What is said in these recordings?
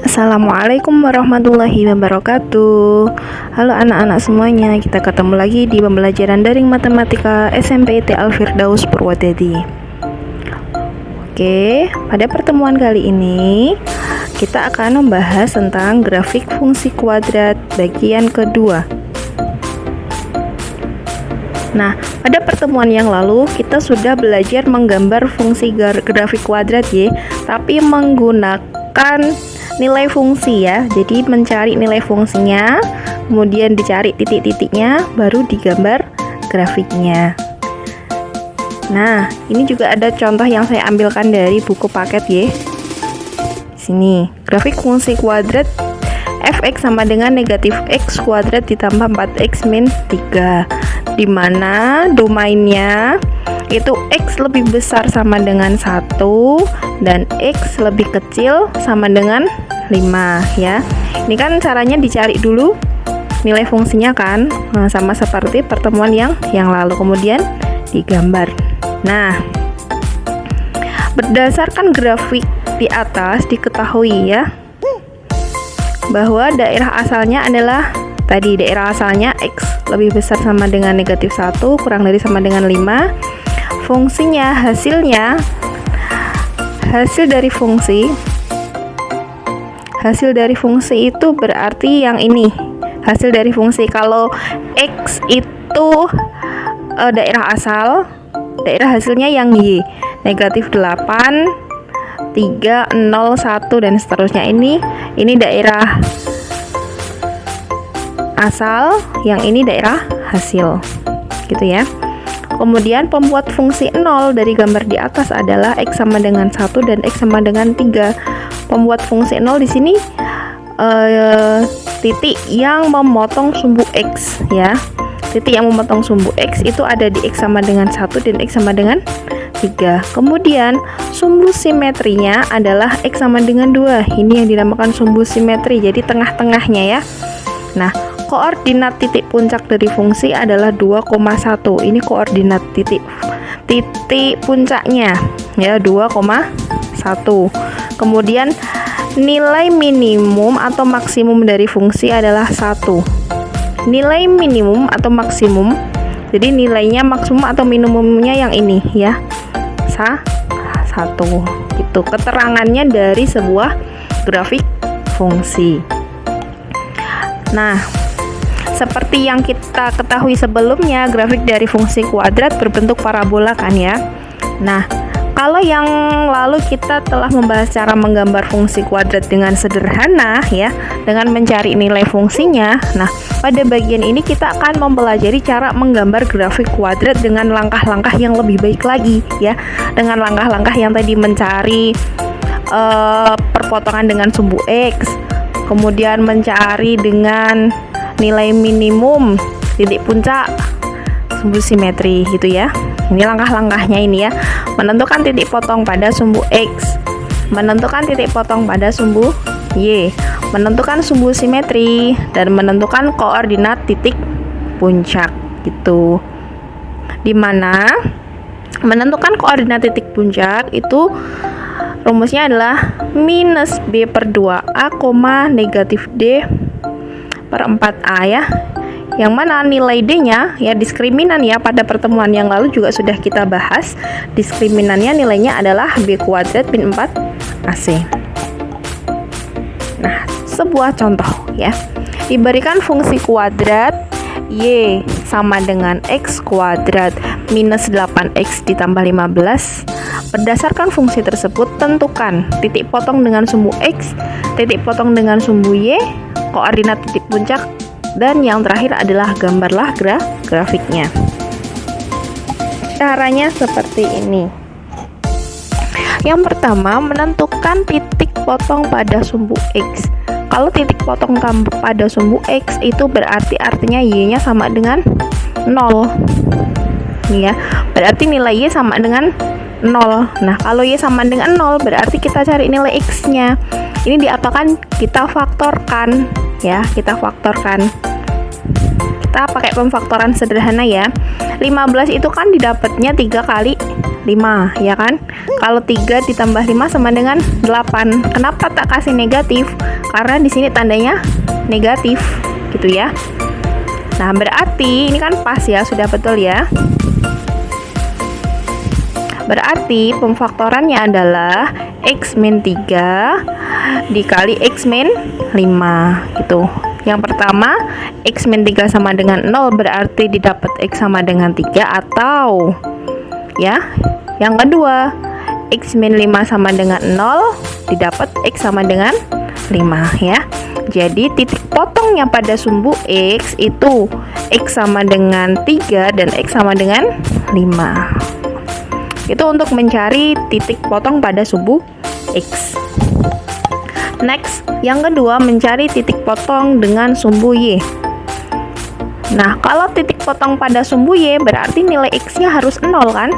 Assalamualaikum warahmatullahi wabarakatuh. Halo anak-anak semuanya, kita ketemu lagi di pembelajaran daring matematika SMP Al Firdaus Purwodadi. Oke, pada pertemuan kali ini kita akan membahas tentang grafik fungsi kuadrat bagian kedua. Nah, pada pertemuan yang lalu kita sudah belajar menggambar fungsi grafik kuadrat ya, tapi menggunakan nilai fungsi ya. Jadi mencari nilai fungsinya, kemudian dicari titik-titiknya, baru digambar grafiknya. Nah, ini juga ada contoh yang saya ambilkan dari buku paket ya. Sini, grafik fungsi kuadrat fx sama dengan negatif x kuadrat ditambah 4x min 3, di mana domainnya itu x lebih besar sama dengan 1 dan x lebih kecil sama dengan 5 ya. Ini kan caranya dicari dulu nilai fungsinya kan. Nah, sama seperti pertemuan yang lalu, kemudian digambar. Nah, berdasarkan grafik di atas diketahui ya bahwa daerah asalnya adalah tadi daerah asalnya x lebih besar sama dengan negatif 1 kurang dari sama dengan 5. Fungsinya hasil dari fungsi itu berarti yang ini hasil dari fungsi. Kalau x itu daerah asal, daerah hasilnya yang y, negatif 8, 3, 0, 1 dan seterusnya. Ini daerah asal, yang ini daerah hasil gitu ya. Kemudian pembuat fungsi 0 dari gambar di atas adalah x sama dengan 1 dan x sama dengan 3. Pembuat fungsi 0 di sini titik yang memotong sumbu x ya. Titik yang memotong sumbu x itu ada di x sama dengan 1 dan x sama dengan 3. Kemudian sumbu simetrinya adalah x sama dengan 2. Ini yang dinamakan sumbu simetri, jadi tengah-tengahnya ya. Nah, koordinat titik puncak dari fungsi adalah 2,1. Ini koordinat titik puncaknya ya, 2,1. Kemudian nilai minimum atau maksimum dari fungsi adalah 1. Nilai minimum atau maksimum, jadi nilainya maksimum atau minimumnya yang ini ya, 1. Itu keterangannya dari sebuah grafik fungsi. Nah, seperti yang kita ketahui sebelumnya, grafik dari fungsi kuadrat berbentuk parabola kan ya. Nah, kalau yang lalu kita telah membahas cara menggambar fungsi kuadrat dengan sederhana ya, dengan mencari nilai fungsinya. Nah, pada bagian ini kita akan mempelajari cara menggambar grafik kuadrat dengan langkah-langkah yang lebih baik lagi ya. Dengan langkah-langkah yang tadi mencari perpotongan dengan sumbu x, kemudian mencari dengan nilai minimum titik puncak sumbu simetri gitu ya. Ini langkah-langkahnya ini ya. Menentukan titik potong pada sumbu x, menentukan titik potong pada sumbu y, menentukan sumbu simetri, dan menentukan koordinat titik puncak gitu. Dimana menentukan koordinat titik puncak itu rumusnya adalah minus b per 2a, negatif d per 4a ya. Yang mana nilai d-nya ya, diskriminan ya, pada pertemuan yang lalu juga sudah kita bahas. Diskriminannya nilainya adalah b kuadrat min 4ac. Nah, sebuah contoh ya. Diberikan fungsi kuadrat y sama dengan x kuadrat minus 8x ditambah 15. Berdasarkan fungsi tersebut, tentukan titik potong dengan sumbu x, titik potong dengan sumbu y, koordinat titik puncak, dan yang terakhir adalah gambarlah grafiknya. Caranya seperti ini. Yang pertama, menentukan titik potong pada sumbu x. Kalau titik potong pada sumbu x itu berarti artinya y-nya sama dengan 0. Ini ya, berarti nilai y sama dengan 0. Nah, kalau y sama dengan 0 berarti kita cari nilai x-nya. Ini diapakan? Kita faktorkan ya, kita kita pakai pemfaktoran sederhana ya. 15 itu kan didapatnya 3 kali 5 ya kan. Kalau 3 ditambah 5 sama dengan 8. Kenapa tak kasih negatif? Karena di sini tandanya negatif gitu ya. Nah, berarti ini kan pas ya, sudah betul ya. Berarti pemfaktorannya adalah X min 3 dikali X min 5 gitu. Yang pertama, X min 3 sama dengan 0, berarti didapat X sama dengan 3, atau ya, yang kedua, X min 5 sama dengan 0, didapat X sama dengan 5 ya. Jadi titik potongnya pada sumbu X itu X sama dengan 3 dan X sama dengan 5. Itu untuk mencari titik potong pada sumbu X. Next, yang kedua, mencari titik potong dengan sumbu Y. Nah, kalau titik potong pada sumbu Y berarti nilai X-nya harus 0 kan?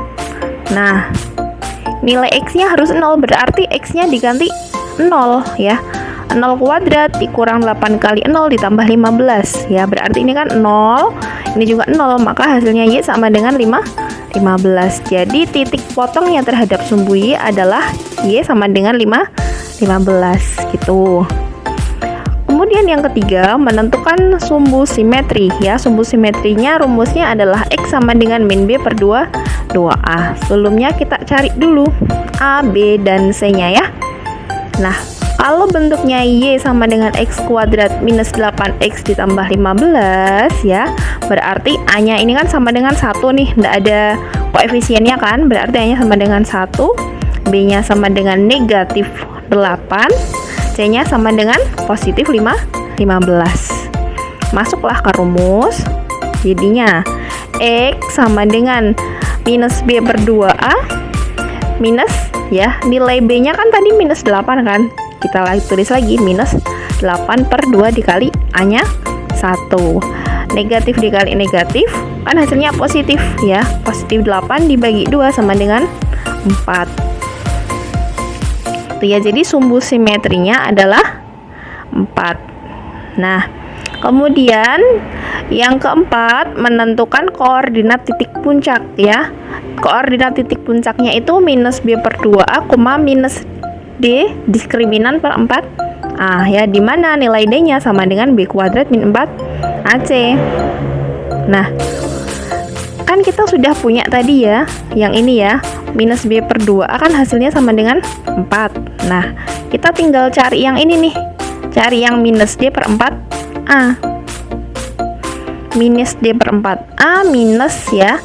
Nah, nilai X-nya harus 0 berarti X-nya diganti 0 ya. 0 kuadrat dikurang 8 kali 0 ditambah 15 ya. Berarti ini kan 0, ini juga 0, maka hasilnya Y sama dengan 15. Jadi titik potongnya terhadap sumbu Y adalah Y sama dengan 15 gitu. Kemudian yang ketiga, menentukan sumbu simetri ya. Sumbu simetrinya rumusnya adalah X sama dengan min B per 2A. Sebelumnya kita cari dulu A, B, dan C-nya ya. Nah, kalau bentuknya Y sama dengan X kuadrat minus 8X ditambah 15 ya, berarti A-nya ini kan sama dengan 1 nih, tidak ada koefisiennya kan, berarti A-nya sama dengan 1, B-nya sama dengan negatif 8, C-nya sama dengan positif 15. Masuklah ke rumus, jadinya X sama dengan minus B per 2A minus ya, nilai B-nya kan tadi minus 8 kan, kita tulis lagi minus 8 per 2 dikali A-nya 1. Negatif dikali negatif kan hasilnya positif ya. Positif 8 dibagi 2 sama dengan 4. Itu ya, jadi sumbu simetrinya adalah 4. Nah, kemudian yang keempat, menentukan koordinat titik puncak ya. Koordinat titik puncaknya itu minus B per 2A, minus D diskriminan per 4A ya, dimana nilai D-nya sama dengan B kuadrat min 4AC. Nah, kan kita sudah punya tadi ya, yang ini ya, minus B per 2A kan hasilnya sama dengan 4. Nah, kita tinggal cari yang ini nih, cari yang minus D per 4A. Minus D per 4A minus ya,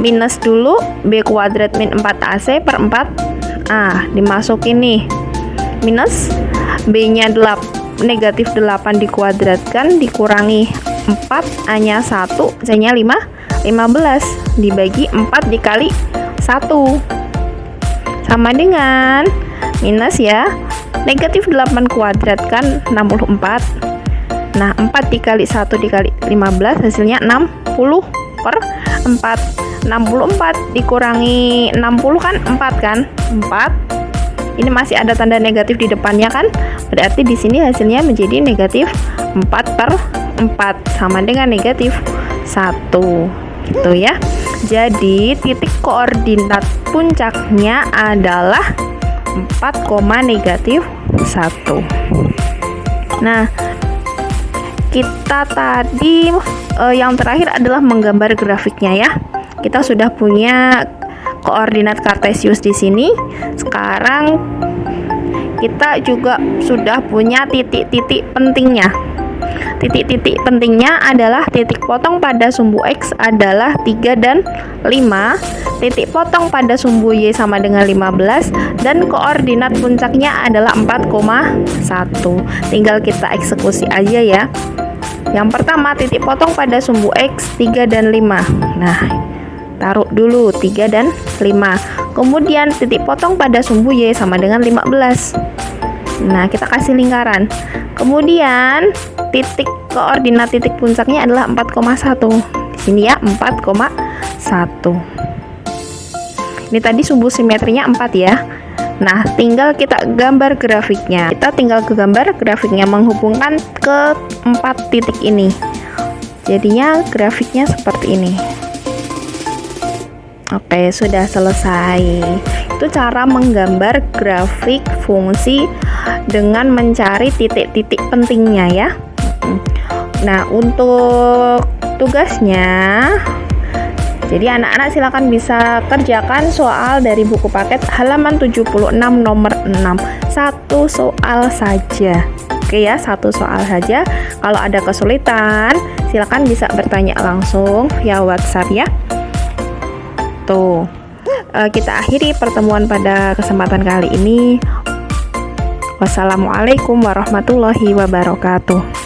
minus dulu B kuadrat min 4AC per 4A, dimasukin nih, minus B-nya negatif 8 dikuadratkan dikurangi 4, A-nya 1, C-nya 15 dibagi 4 dikali 1 sama dengan minus ya, negatif 8 kuadrat kan 64. Nah, 4 dikali 1 dikali 15 hasilnya 60 per 4. 64 dikurangi 60 kan 4 kan? 4. Ini masih ada tanda negatif di depannya kan? Berarti di sini hasilnya menjadi negatif 4 per 4 sama dengan negatif 1 gitu ya. Jadi titik koordinat puncaknya adalah 4, negatif 1. Nah, kita tadi yang terakhir adalah menggambar grafiknya ya. Kita sudah punya koordinat kartesius di sini. Sekarang kita juga sudah punya titik-titik pentingnya. Titik-titik pentingnya adalah titik potong pada sumbu X adalah 3 dan 5, titik potong pada sumbu Y sama dengan 15, dan koordinat puncaknya adalah 4,1. Tinggal kita eksekusi aja ya. Yang pertama, titik potong pada sumbu X 3 dan 5. Nah, taruh dulu 3 dan 5. Kemudian titik potong pada sumbu Y sama dengan 15. Nah, kita kasih lingkaran. Kemudian titik koordinat titik puncaknya adalah 4,1. Di sini ya 4,1. Ini tadi sumbu simetrinya 4 ya. Nah, tinggal kita gambar grafiknya. Kita tinggal ke gambar grafiknya menghubungkan ke 4 titik ini. Jadinya grafiknya seperti ini. Oke, sudah selesai. Itu cara menggambar grafik fungsi dengan mencari titik-titik pentingnya ya. Nah, untuk tugasnya, jadi anak-anak silakan bisa kerjakan soal dari buku paket halaman 76 nomor 6. Satu soal saja. Oke ya, satu soal saja. Kalau ada kesulitan, silakan bisa bertanya langsung via WhatsApp ya. Tuh, kita akhiri pertemuan pada kesempatan kali ini. Wassalamualaikum warahmatullahi wabarakatuh.